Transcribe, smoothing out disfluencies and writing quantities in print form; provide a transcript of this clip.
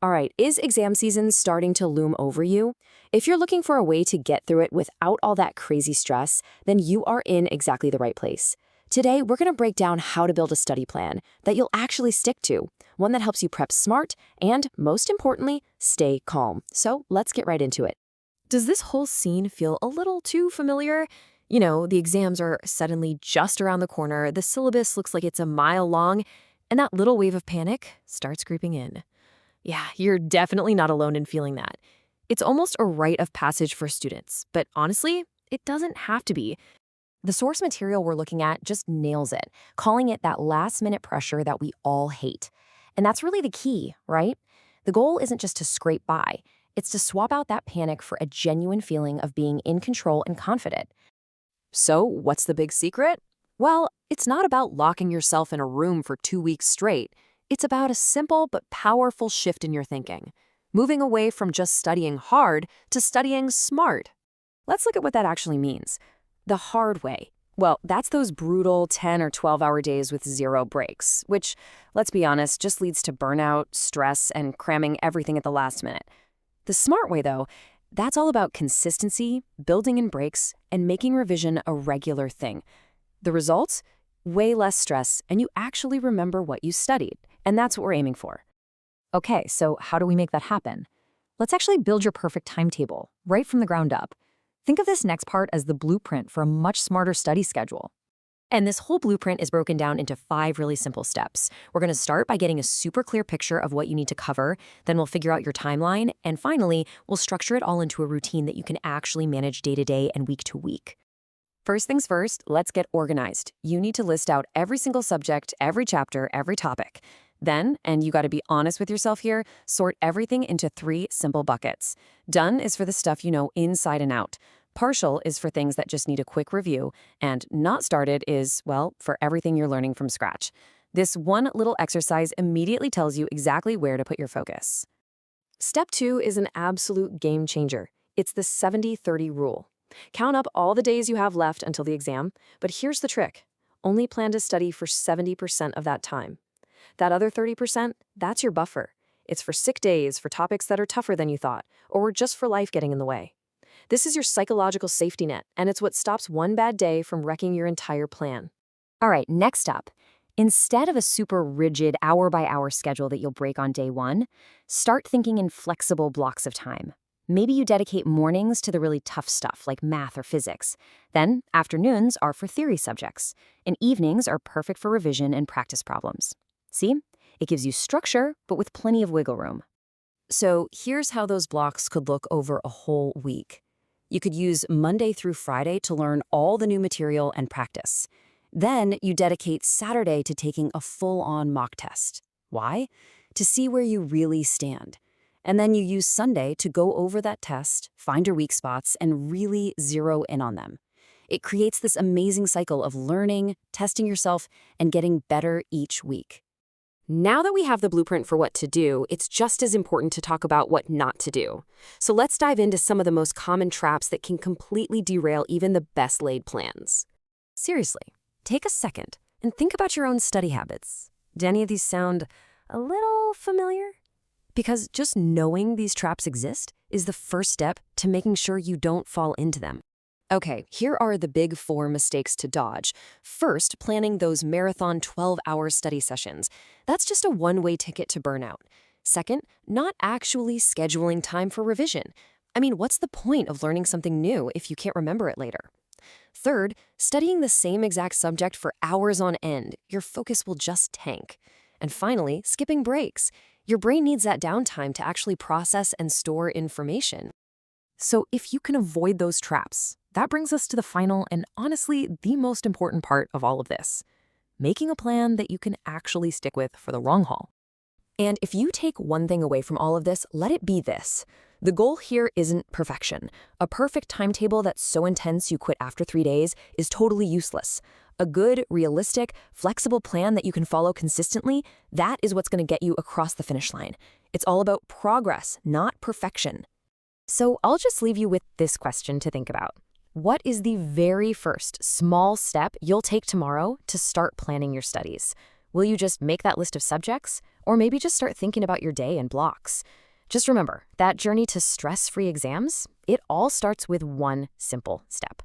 All right, is exam season starting to loom over you? If you're looking for a way to get through it without all that crazy stress, then you are in exactly the right place. Today, we're going to break down how to build a study plan that you'll actually stick to, one that helps you prep smart and, most importantly, stay calm. So let's get right into it. Does this whole scene feel a little too familiar? You know, the exams are suddenly just around the corner, the syllabus looks like it's a mile long, and that little wave of panic starts creeping in. Yeah, you're definitely not alone in feeling that. It's almost a rite of passage for students, but honestly, it doesn't have to be. The source material we're looking at just nails it, calling it that last-minute pressure that we all hate. And that's really the key, right? The goal isn't just to scrape by. It's to swap out that panic for a genuine feeling of being in control and confident. So, what's the big secret? Well, it's not about locking yourself in a room for 2 weeks straight. It's about a simple but powerful shift in your thinking, moving away from just studying hard to studying smart. Let's look at what that actually means. The hard way. Well, that's those brutal 10 or 12-hour days with zero breaks, which, let's be honest, just leads to burnout, stress, and cramming everything at the last minute. The smart way, though, that's all about consistency, building in breaks, and making revision a regular thing. The results? Way less stress, and you actually remember what you studied. And that's what we're aiming for. Okay, so how do we make that happen? Let's actually build your perfect timetable, right from the ground up. Think of this next part as the blueprint for a much smarter study schedule. And this whole blueprint is broken down into 5 really simple steps. We're going to start by getting a super clear picture of what you need to cover, then we'll figure out your timeline, and finally, we'll structure it all into a routine that you can actually manage day to day and week to week. First things first, let's get organized. You need to list out every single subject, every chapter, every topic. Then, and you got to be honest with yourself here, sort everything into 3 simple buckets. Done is for the stuff you know inside and out. Partial is for things that just need a quick review. And not started is, well, for everything you're learning from scratch. This one little exercise immediately tells you exactly where to put your focus. Step 2 is an absolute game changer. It's the 70-30 rule. Count up all the days you have left until the exam, but here's the trick. Only plan to study for 70% of that time. That other 30%, that's your buffer. It's for sick days, for topics that are tougher than you thought, or just for life getting in the way. This is your psychological safety net, and it's what stops one bad day from wrecking your entire plan. All right, next up. Instead of a super rigid hour-by-hour schedule that you'll break on day 1, start thinking in flexible blocks of time. Maybe you dedicate mornings to the really tough stuff like math or physics. Then, afternoons are for theory subjects, and evenings are perfect for revision and practice problems. See? It gives you structure, but with plenty of wiggle room. So here's how those blocks could look over a whole week. You could use Monday through Friday to learn all the new material and practice. Then you dedicate Saturday to taking a full-on mock test. Why? To see where you really stand. And then you use Sunday to go over that test, find your weak spots, and really zero in on them. It creates this amazing cycle of learning, testing yourself, and getting better each week. Now that we have the blueprint for what to do, it's just as important to talk about what not to do. So let's dive into some of the most common traps that can completely derail even the best laid plans. Seriously, take a second and think about your own study habits. Do any of these sound a little familiar? Because just knowing these traps exist is the first step to making sure you don't fall into them. Okay, here are the big 4 mistakes to dodge. First, planning those marathon 12-hour study sessions. That's just a one-way ticket to burnout. Second, not actually scheduling time for revision. I mean, what's the point of learning something new if you can't remember it later? Third, studying the same exact subject for hours on end. Your focus will just tank. And finally, skipping breaks. Your brain needs that downtime to actually process and store information. So if you can avoid those traps, that brings us to the final and honestly the most important part of all of this, making a plan that you can actually stick with for the long haul. And if you take one thing away from all of this, let it be this. The goal here isn't perfection. A perfect timetable that's so intense you quit after 3 days is totally useless. A good, realistic, flexible plan that you can follow consistently, that is what's going to get you across the finish line. It's all about progress, not perfection. So I'll just leave you with this question to think about. What is the very first small step you'll take tomorrow to start planning your studies? Will you just make that list of subjects? Or maybe just start thinking about your day in blocks? Just remember, that journey to stress-free exams, it all starts with one simple step.